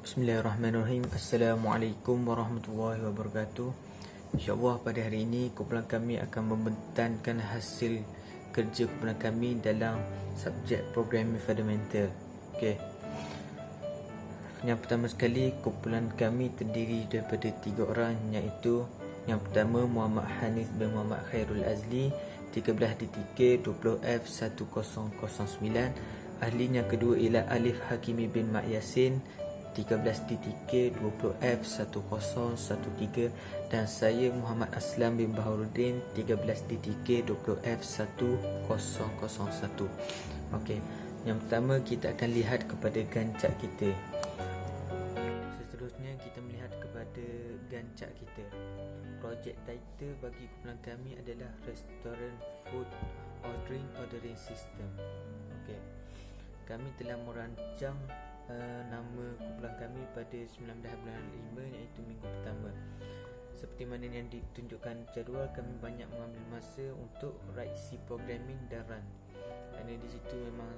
Bismillahirrahmanirrahim. Assalamualaikum warahmatullahi wabarakatuh. InsyaAllah pada hari ini kumpulan kami akan membentangkan hasil kerja kumpulan kami dalam subjek Programming Fundamental. Okey. Yang pertama sekali, kumpulan kami terdiri daripada 3 orang, iaitu yang pertama Muhammad Hanif bin Muhammad Khairul Azli, 13 DTK 20F1009. Ahli yang kedua ialah Alif Hakimi bin Mak Yasin, 13 DTK 20F1013, dan saya Muhammad Aslam bin Baharuddin, 13 DTK 20F1001. Okey, yang pertama kita akan lihat kepada gancak kita. Seterusnya kita melihat kepada gancak kita. Projek title bagi kumpulan kami adalah Restaurant Food Ordering System. Okey, kami telah merancang nama kumpulan kami pada 19 bulan 5, iaitu minggu pertama. Seperti mana yang ditunjukkan jadual, kami banyak mengambil masa untuk write C programming dan run, kerana di situ memang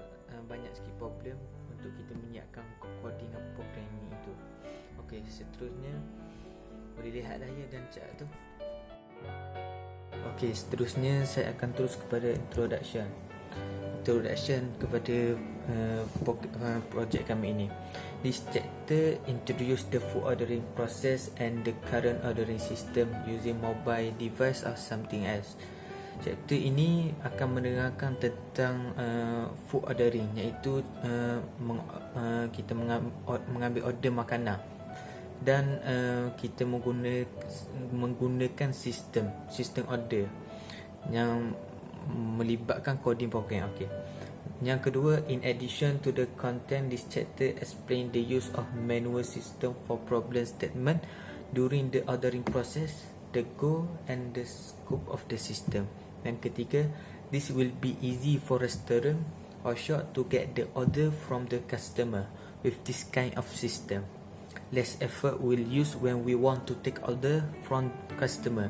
banyak sikit problem untuk kita menyiapkan coding dan programming itu. Okey, seterusnya boleh lihatlah ya gancak tu. Okey, seterusnya saya akan terus kepada introduction kepada projek kami ini. This chapter introduce the food ordering process and the current ordering system using mobile device or something else. Chapter ini akan menerangkan tentang food ordering, iaitu kita mengambil order makanan dan kita menggunakan sistem order yang melibatkan coding program. Okey. Yang kedua, in addition to the content, this chapter explain the use of manual system for problem statement during the ordering process, the goal and the scope of the system. Yang ketiga, this will be easy for restaurant or shop to get the order from the customer with this kind of system. Less effort will use when we want to take order from customer,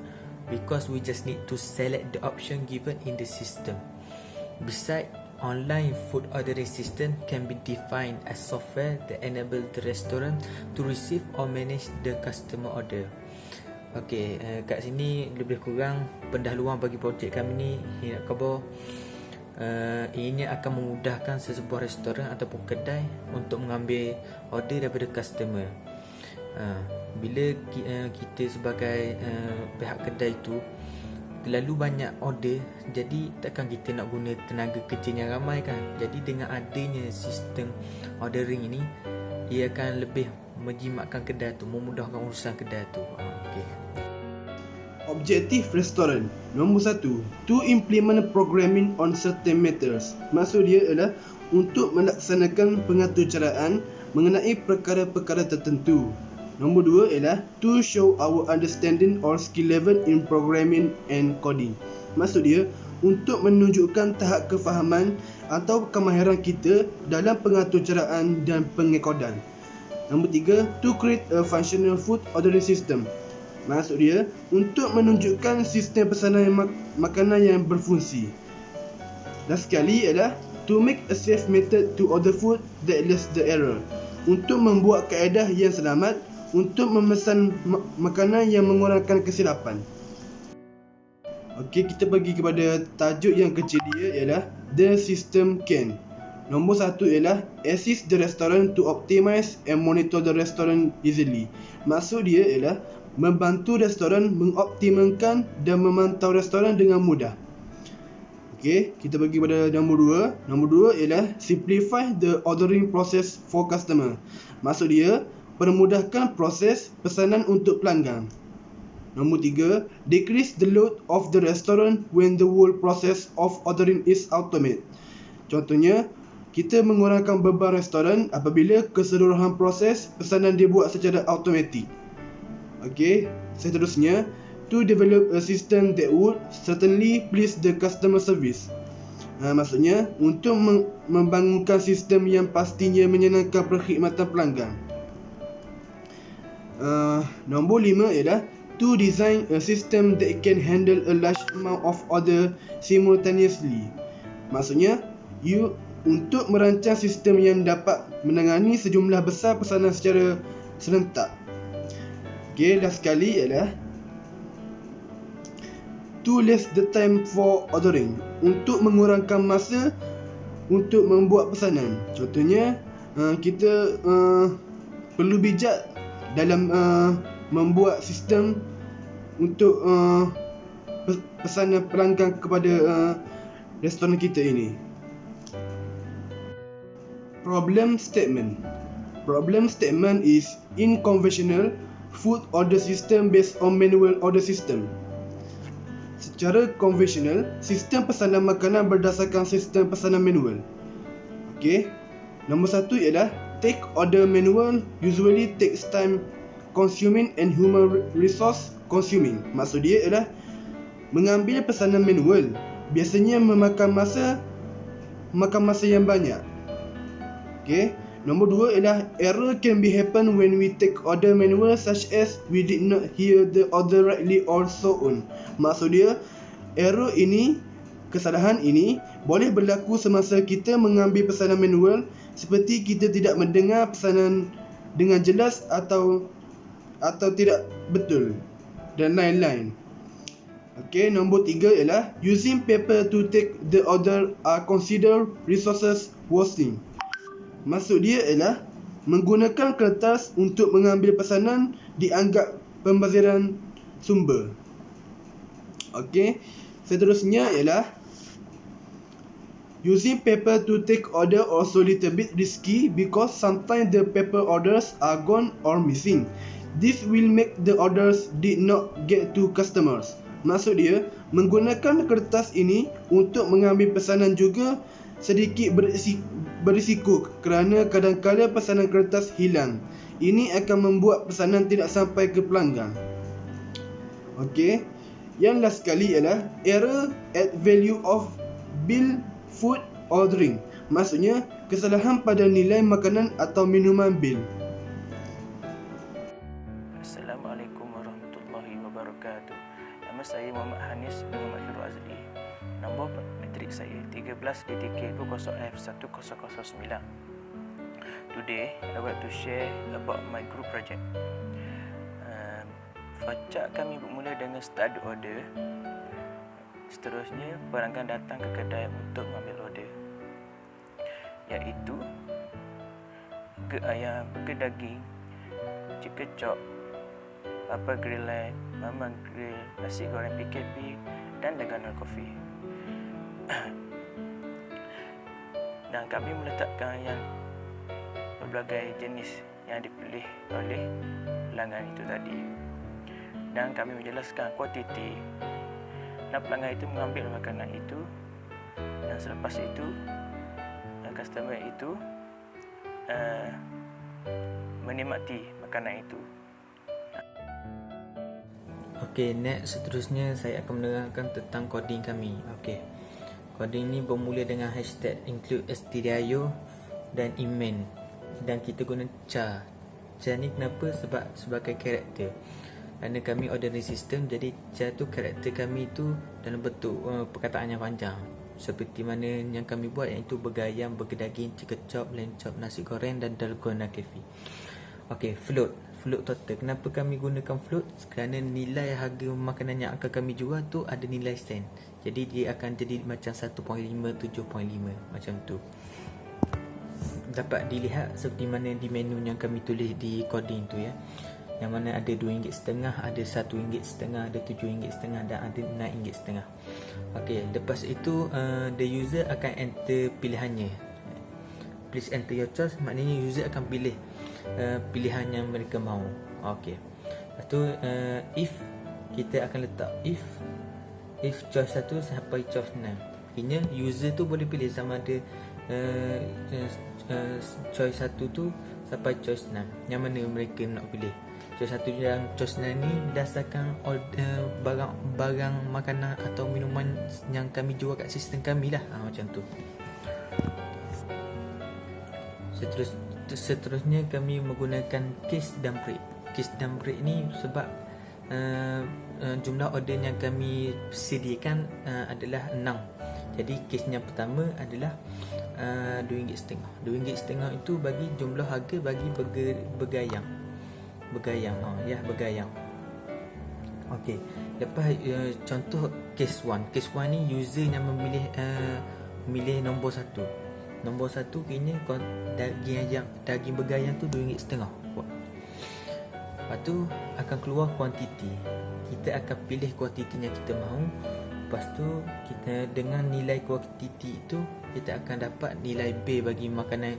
because we just need to select the option given in the system. Besides, online food ordering system can be defined as software that enable the restaurant to receive or manage the customer order. Okey, kat sini lebih kurang pendahuluan bagi projek kami ni. Nak khabar, ini akan memudahkan sesebuah restoran ataupun kedai untuk mengambil order daripada customer. Bila kita sebagai pihak kedai tu terlalu banyak order, jadi takkan kita nak guna tenaga kerja yang ramai kan. Jadi dengan adanya sistem ordering ini, ia akan lebih menjimatkan kedai tu, memudahkan urusan kedai tu. Okey. Objektif restoran. Nombor 1, to implement programming on certain matters. Maksud dia adalah untuk melaksanakan pengaturcaraan mengenai perkara-perkara tertentu. Nombor 2 ialah to show our understanding or skill level in programming and coding. Maksud dia untuk menunjukkan tahap kefahaman atau kemahiran kita dalam pengaturcaraan dan pengekodan. Nombor 3, to create a functional food ordering system. Maksud dia untuk menunjukkan sistem pesanan makanan yang berfungsi. Dan sekali ialah to make a safe method to order food that less the error. Untuk membuat kaedah yang selamat untuk memesan makanan yang mengurangkan kesilapan. Okey, kita pergi kepada tajuk yang kecil dia ialah The System Can. Nombor 1 ialah assist the restaurant to optimize and monitor the restaurant easily. Maksud dia ialah membantu restoran mengoptimalkan dan memantau restoran dengan mudah. Okey, kita pergi pada nombor 2. Nombor 2 ialah simplify the ordering process for customer. Maksud dia permudahkan proses pesanan untuk pelanggan. Nombor 3, decrease the load of the restaurant when the whole process of ordering is automated. Contohnya, kita mengurangkan beban restoran apabila keseluruhan proses pesanan dibuat secara automatik. Okey, seterusnya, to develop a system that would certainly please the customer service. Maksudnya, untuk membangunkan sistem yang pastinya menyenangkan perkhidmatan pelanggan. Nombor 5 ialah to design a system that can handle a large amount of order simultaneously. Maksudnya, untuk merancang sistem yang dapat menangani sejumlah besar pesanan secara serentak. Okey, last sekali ialah to less the time for ordering, untuk mengurangkan masa untuk membuat pesanan. Contohnya, kita perlu bijak dalam membuat sistem untuk pesanan pelanggan kepada restoran kita ini. Problem statement. Problem statement is in conventional food order system based on manual order system. Secara konvensional, sistem pesanan makanan berdasarkan sistem pesanan manual. Okey. Nombor 1 ialah take order manual usually takes time consuming and human resource consuming. Maksud dia ialah mengambil pesanan manual biasanya memakan masa yang banyak. Okey. Nombor 2 ialah error can be happen when we take order manual such as we did not hear the order rightly or so on. Maksud dia, error ini, kesalahan ini boleh berlaku semasa kita mengambil pesanan manual seperti kita tidak mendengar pesanan dengan jelas atau tidak betul dan lain-lain. Okey, nombor 3 ialah using paper to take the order are considered resources wasting. Maksud dia ialah menggunakan kertas untuk mengambil pesanan dianggap pembaziran sumber. Okey, seterusnya ialah using paper to take order also little bit risky because sometimes the paper orders are gone or missing. This will make the orders did not get to customers. Maksud dia, menggunakan kertas ini untuk mengambil pesanan juga sedikit berisiko kerana kadang-kadang pesanan kertas hilang. Ini akan membuat pesanan tidak sampai ke pelanggan. Okey. Yang last sekali ialah error at value of bill, food or drink. Maksudnya kesalahan pada nilai makanan atau minuman bil. Assalamualaikum warahmatullahi wabarakatuh. Nama saya Muhammad Hanis bin Muhammad Hirul Azli. Nombor matrik saya 13 DTK 20F1009. Today, I want to share about my group project. Facak kami bermula dengan start order. Seterusnya, pelanggan datang ke kedai untuk mengambil order, iaitu burger ayam, burger daging, chicken chop, Papa Grill Light, Mama Grill, nasi goreng PKP dan dengan kopi. Dan kami meletakkan yang berbagai jenis yang dipilih oleh pelanggan itu tadi. Dan kami menjelaskan kuantiti dan pelanggan itu mengambil makanan itu, dan selepas itu customer itu menikmati makanan itu. Okey, next seterusnya saya akan menerangkan tentang coding kami. Okey. Coding ni bermula dengan hashtag include stdio dan imen, dan kita guna char. Char ni kenapa? Sebab sebagai karakter. Kerana kami ordering system, jadi char tu karakter kami tu dalam bentuk perkataan yang panjang. Seperti mana yang kami buat, iaitu bergayam, bergedaging, chicken chop, lamb chop, nasi goreng dan dalgona kefi. Okey, float total. Kenapa kami gunakan float? Kerana nilai harga makanan yang akan kami jual tu ada nilai sen. Jadi dia akan jadi macam 1.5, 7.5 macam tu. Dapat dilihat seperti mana di menu yang kami tulis di coding tu ya. Yang mana ada RM2.5, ada RM1.5, ada RM7.5 dan ada RM6.5. Okey, lepas itu the user akan enter pilihannya. Please enter your choice, maknanya user akan pilih pilihan yang mereka mahu. Okey. Lepas tu if kita akan letak if choice 1 sampai choice 6. Artinya user tu boleh pilih sama ada choice 1 tu sampai choice 6. Yang mana mereka nak pilih. Choice 1 dan choice 6 ni berdasarkan barang makanan atau minuman yang kami jual kat sistem kami lah. Macam tu. Seterusnya kami menggunakan case dan break. Case dan break ni sebab jumlah order yang kami sediakan adalah 6. Jadi kes yang pertama adalah RM2.5. RM2.5 itu bagi jumlah harga bagi bergayang. Bergayang. Okey. Lepas contoh case 1. Case 1 ni user yang memilih nombor 1. Nombor 1 kini daging bergayang tu RM2.5. Lepas tu akan keluar kuantiti. Kita akan pilih kuantiti yang kita mahu. Lepas tu kita dengan nilai kuantiti itu kita akan dapat nilai B bagi makanan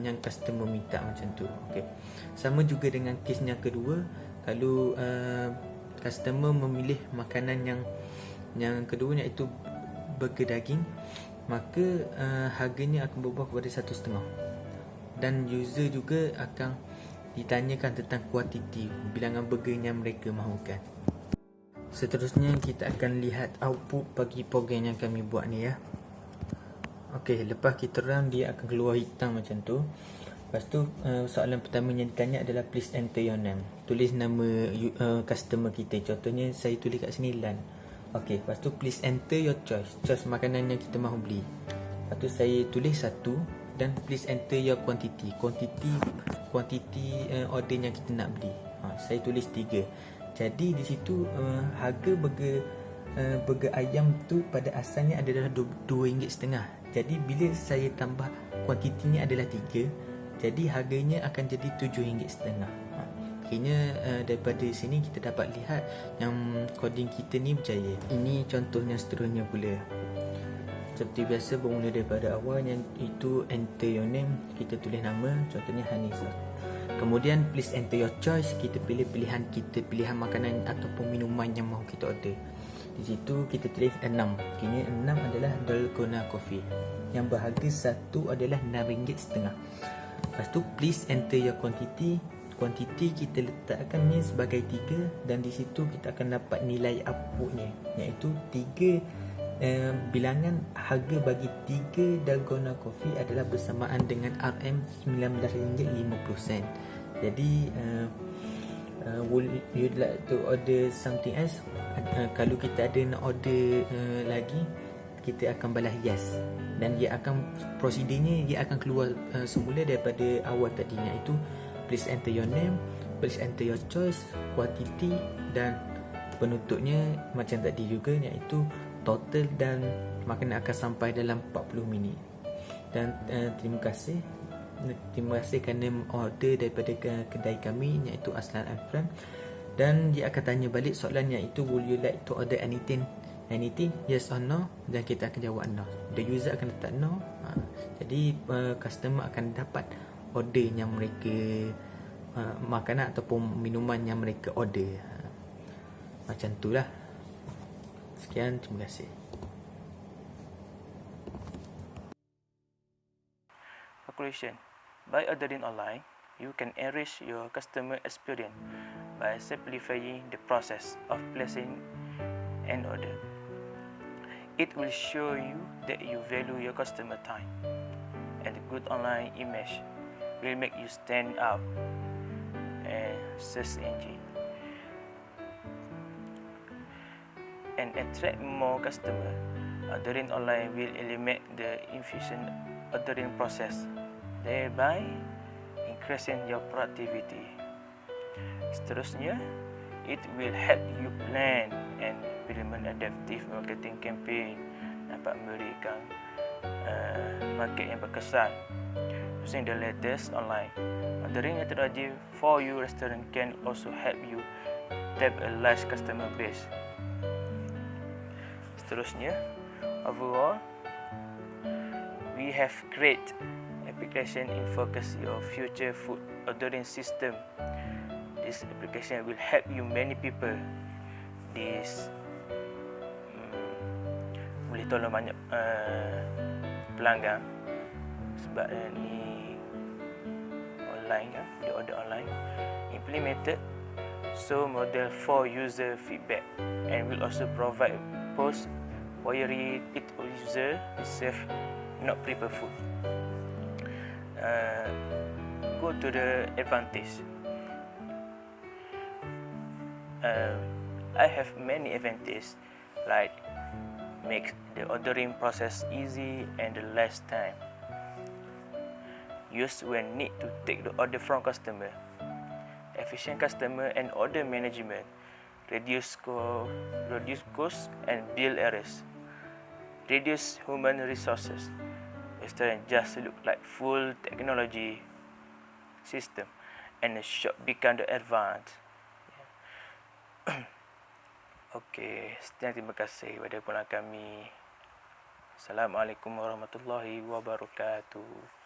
yang customer minta macam tu. Okey. Sama juga dengan kes yang kedua, kalau customer memilih makanan yang kedua iaitu burger daging, maka harganya akan berubah kepada RM1.5. Dan user juga akan ditanyakan tentang kuantiti bilangan burger yang mereka mahukan. Seterusnya kita akan lihat output bagi program yang kami buat ni ya. Okey, lepas kita run dia akan keluar hitam macam tu. Lepas tu soalan pertama yang ditanya adalah please enter your name. Tulis nama customer kita. Contohnya saya tulis kat sini Lan. Okey, lepas tu please enter your choice. Choice makanan yang kita mahu beli. Lepas tu saya tulis 1 dan please enter your quantity. Quantity order yang kita nak beli. Saya tulis 3. Jadi di situ harga burger ayam tu pada asalnya adalah RM2.5. Jadi bila saya tambah kuantitinya adalah 3, jadi harganya akan jadi RM7.5. Akhirnya daripada sini kita dapat lihat yang coding kita ni berjaya. Ini contohnya seterusnya pula. Seperti biasa bermula daripada awal, yang itu enter your name, kita tulis nama, contohnya Hanisa. Kemudian please enter your choice, kita pilih pilihan kita, pilihan makanan ataupun minuman yang mahu kita order. Di situ kita tulis 6. Kini 6 adalah dalgona coffee yang berharga 1 adalah RM6.5. Lepas tu please enter your quantity. Quantity kita letakkannya sebagai 3 dan di situ kita akan dapat nilai outputnya, iaitu 3 bilangan harga bagi 3 dalgona coffee adalah bersamaan dengan RM19.50. Jadi would you like to order something else? Kalau kita ada nak order lagi, kita akan balas yes, dan dia akan prosedurnya dia akan keluar semula daripada awal tadi, iaitu please enter your name, please enter your choice, quantity, dan penutupnya macam tadi juga, iaitu total dan makanan akan sampai dalam 40 minit. Dan terima kasih kerana order daripada kedai kami, iaitu Aslan and Friend. Dan dia akan tanya balik soalan, iaitu will you like to order anything, yes or no, dan kita akan jawab no. The user akan letak no. Jadi customer akan dapat order yang mereka makanan ataupun minuman yang mereka order. Macam tu lah. Sekian, terima kasih. Conclusion. By ordering online, you can enrich your customer experience by simplifying the process of placing an order. It will show you that you value your customer time, and a good online image will make you stand out in search engine and attract more customers. Ordering online will eliminate the inefficient ordering process, thereby increasing your productivity. Seterusnya, it will help you plan and implement adaptive marketing campaign, dapat memberikan market yang berkesan using the latest online ordering methodology for your restaurant can also help you tap a large customer base. Seterusnya, overall, we have great application in focus your future food ordering system. This application will help you many people. This boleh tolong banyak pelanggan sebab ni online kan, dia order online. Implemented so model for user feedback and will also provide post query it user receive not prepare food. Go to the advantage. I have many advantages like makes the ordering process easy and less time used when need to take the order from customer. Efficient customer and order management reduce costs and bill errors, reduce human resources. Restaurant just look like full technology system and the shop become the advanced. Okey, sekian, terima kasih kepada penonton kami. Assalamualaikum warahmatullahi wabarakatuh.